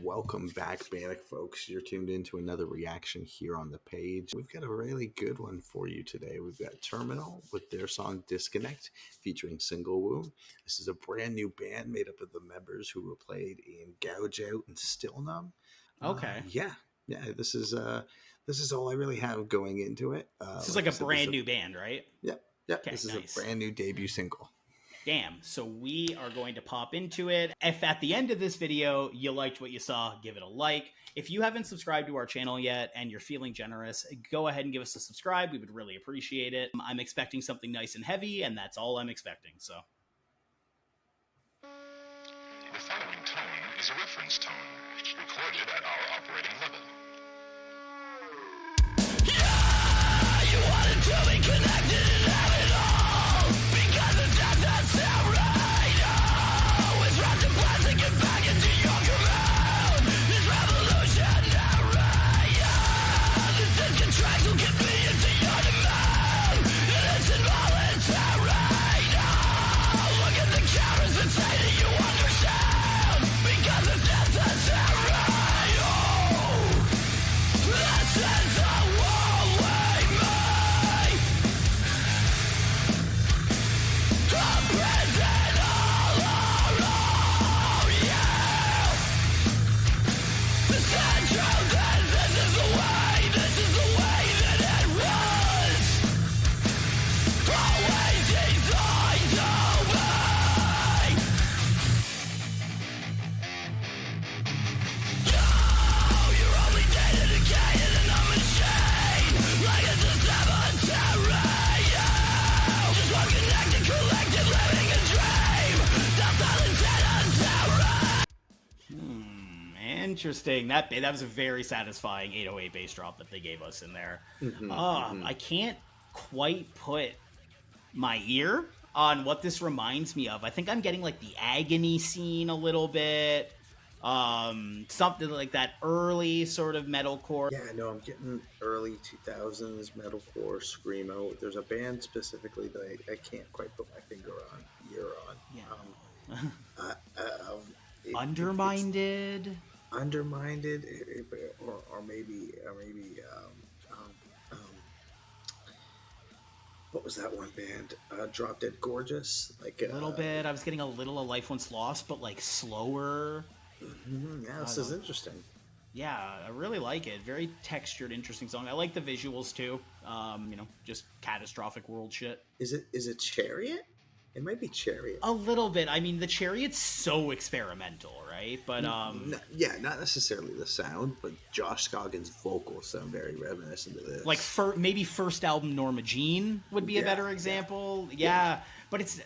Welcome back, Bandecfolks. You're tuned into another reaction here on the page. We've got a really good one for you today. We've got Terminvl with their song Disconnect featuring Single Woo. This is a brand new band made up of the members who were played in Gouge Out and Still Numb. Okay. Yeah. This is all I really have going into it. This is like a brand new band, right? Yep. Okay, This is nice. a brand new debut single. Damn. So we are going to pop into it. If at the end of this video you liked what you saw, give it a like. If you haven't subscribed to our channel yet and you're feeling generous, go ahead and give us a subscribe. We would really appreciate it. I'm expecting something nice and heavy, and that's all I'm expecting. So the following tone is a reference tone, recorded at our operating level. Yeah, you wanted to be connected and have it all, because the death doesn't sound right. Oh, it's wrapped in plastic and back into your command. This revolution not right. This discontract will get me into your demand, and it's involuntary. Look at the cameras and say that you understand, because the death doesn't sound right. Oh, this is the world we made. A prison all around you. The sad truth is this is the way that it was. Always designed to be. You're only data decaying in a machine, like it's a cemetery. Just one connected collective living a dream. The silent terror. interesting. That was a very satisfying 808 bass drop that they gave us in there. I can't quite put my ear on what this reminds me of. I think I'm getting like the Agony scene a little bit. Something like that early sort of metalcore. Yeah, no, I'm getting early 2000s metalcore, screamo. There's a band specifically that I can't quite put my finger on. Yeah. Underminded, or maybe what was that one band? Drop Dead Gorgeous, like A little bit. I was getting a little of Life Once Lost, but like slower. Yeah, this is interesting. Yeah, I really like it. Very textured, interesting song. I like the visuals too. Just catastrophic world shit. Is it Chariot? It might be Chariot. A little bit. I mean, the Chariot's so experimental, right? But yeah, not necessarily the sound, but Josh Scoggins' vocals sound very reminiscent of this. Like maybe first album Norma Jean would be a better example. Yeah. But it's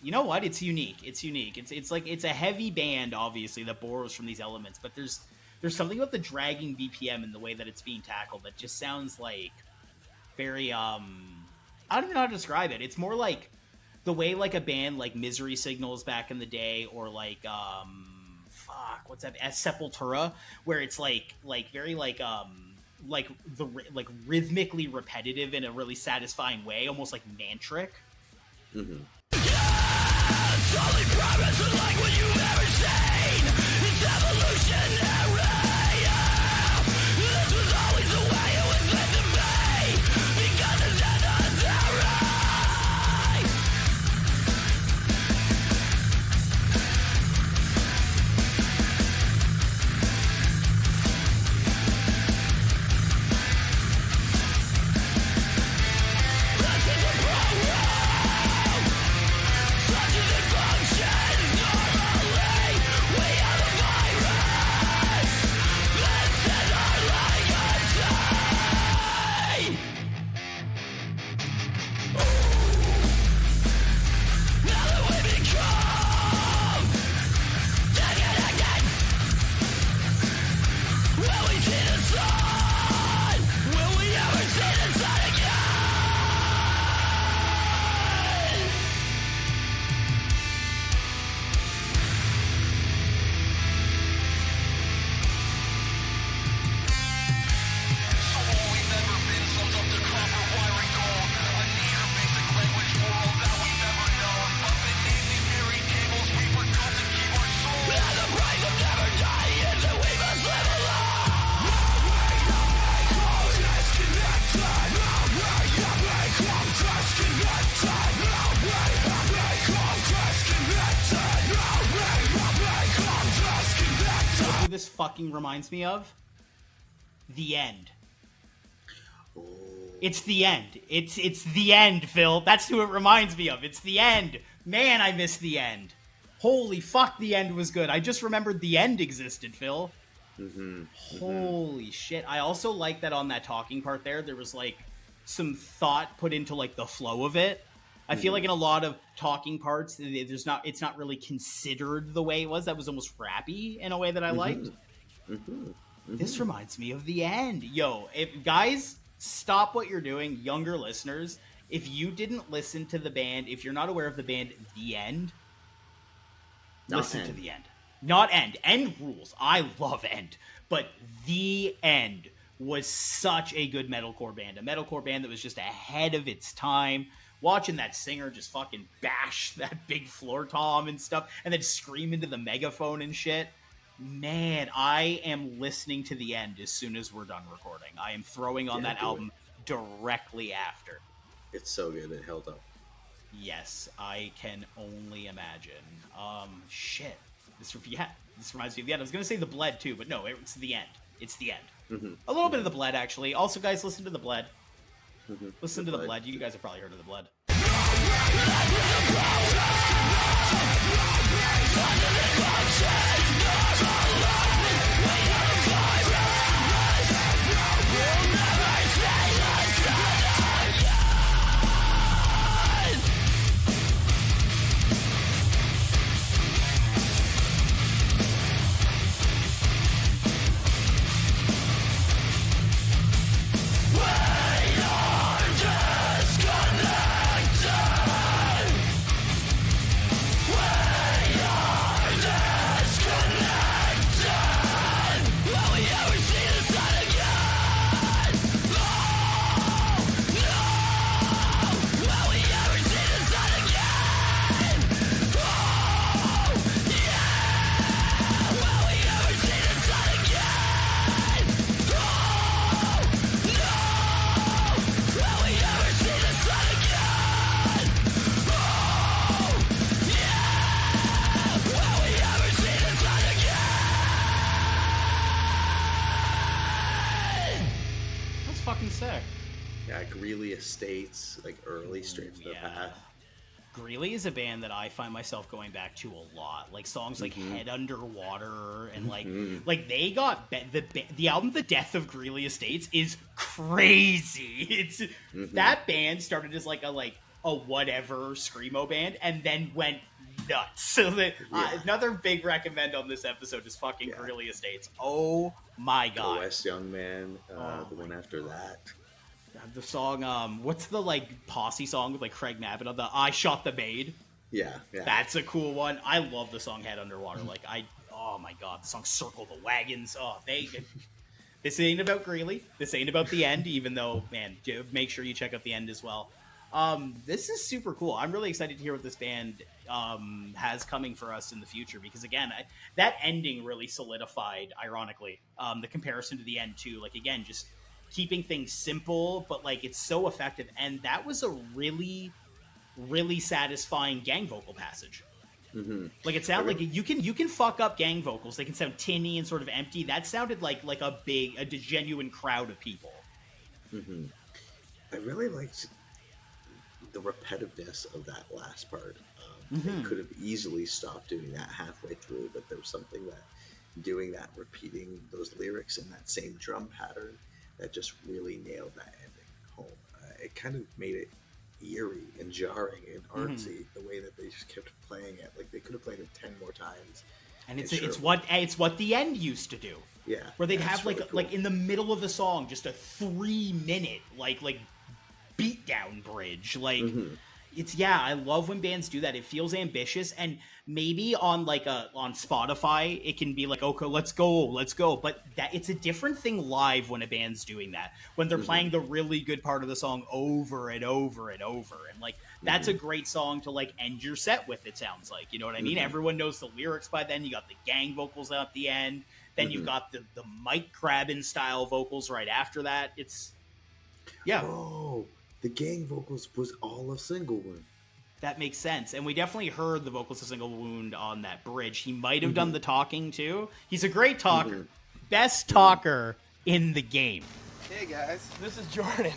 you know what? It's unique. It's a heavy band, obviously, that borrows from these elements, but there's something about the dragging BPM and the way that it's being tackled that just sounds like very I don't even know how to describe it. It's more like the way like a band like Misery Signals back in the day, or like what's that? Sepultura, where it's like very like rhythmically repetitive in a really satisfying way, almost like mantric. Solid progress unlike what you've ever seen. It's evolutionary. This was always the way it was meant to be, because it's necessary. This is a program. Such as it functions normally. this fucking reminds me of? The End. Oh. It's The End. It's The End, Phil. That's who it reminds me of. It's The End. Man, I miss The End. Holy fuck, The End was good. I just remembered The End existed, Phil. Holy shit. I also like that on that talking part there was like some thought put into like the flow of it. I feel like in a lot of talking parts, it's not really considered the way it was. That was almost rappy in a way that I liked. This reminds me of The End. Yo, guys, stop what you're doing, younger listeners. If you didn't listen to the band, if you're not aware of the band The End, listen to The End. Not End. End rules. I love End. But The End was such a good metalcore band. A metalcore band that was just ahead of its time. Watching that singer just fucking bash that big floor tom and stuff, and then scream into the megaphone and shit. Man, I am listening to The End as soon as we're done recording. I am throwing on that album directly after. It's so good. It held up. Yes, I can only imagine. Shit. This reminds me of The End. I was going to say the Bled too, but no, it's The End. It's The End. A little bit of the Bled, actually. Also, guys, listen to the Bled. Listen to the Bled. You guys have probably heard of the Bled. Sick. Yeah, Greeley Estates, like early Straight to the Path. Greeley is a band that I find myself going back to a lot. Like songs like Head Underwater and like they got the album The Death of Greeley Estates is crazy. It's that band started as like a whatever screamo band and then went nuts. So another big recommend on this episode is fucking Greeley Estates. Oh my god. The West Young Man, the one after that. The song, what's the like posse song with like Craig Mabbitt on the I Shot the Maid? Yeah. That's a cool one. I love the song Head Underwater. Oh my god, the song Circle the Wagons. Oh, this ain't about Greeley. This ain't about The End, even though, man, make sure you check out The End as well. This is super cool. I'm really excited to hear what this band has coming for us in the future because, again, that ending really solidified, ironically, the comparison to The End, too. Like, again, just keeping things simple, but, like, it's so effective. And that was a really, really satisfying gang vocal passage. Like, it sounded like you can fuck up gang vocals. They can sound tinny and sort of empty. That sounded like a genuine crowd of people. I really liked the repetitiveness of that last part. They could have easily stopped doing that halfway through, but there was something that doing that, repeating those lyrics in that same drum pattern, that just really nailed that ending home. It kind of made it eerie and jarring and artsy the way that they just kept playing it. Like they could have played it 10 more times. And it's what The End used to do. Yeah, where they'd have really like in the middle of the song just a 3-minute like beatdown bridge. Like I love when bands do that. It feels ambitious, and maybe on on Spotify it can be like, okay, let's go, but that it's a different thing live when a band's doing that, when they're playing the really good part of the song over and over and over, and like that's a great song to like end your set with. It sounds like, you know what I mean? Everyone knows the lyrics by then. You got the gang vocals at the end, then you've got the Mike Crabbin style vocals right after that. It's Oh, the gang vocals was all of Single One. That makes sense. And we definitely heard the vocals of Single Wound on that bridge. He might have done the talking too. He's a great talker. Best talker in the game. Hey guys, this is Jordan.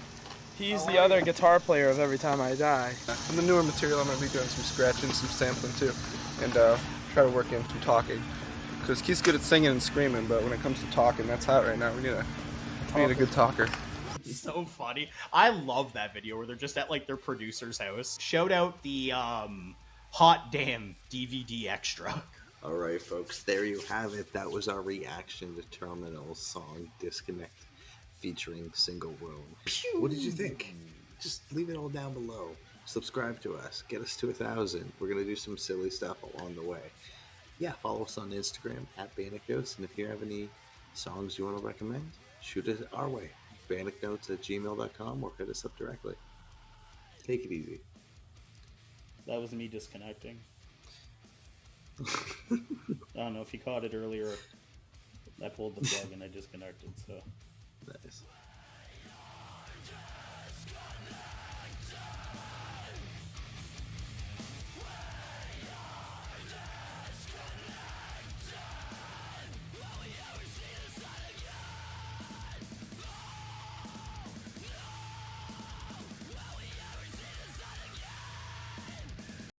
He's the other guitar player of Every Time I Die. On the newer material, I'm going to be doing some scratching, some sampling too, and try to work in some talking. Because Keith's good at singing and screaming, but when it comes to talking, that's hot right now. We need a good talker. So funny. I love that video where they're just at like their producer's house. Shout out the hot damn DVD extra. All right, folks, there you have it. That was our reaction to Terminvl's song Disconnect featuring Single Wound. What did you think? Just leave it all down below. Subscribe to us. Get us to 1,000. We're going to do some silly stuff along the way. Yeah, follow us on Instagram at Bandecfolks. And if you have any songs you want to recommend, shoot it our way. bandecnotes@gmail.com or hit us up directly. Take it easy. That was me disconnecting. I don't know if you caught it earlier. I pulled the plug and I disconnected, so. Nice.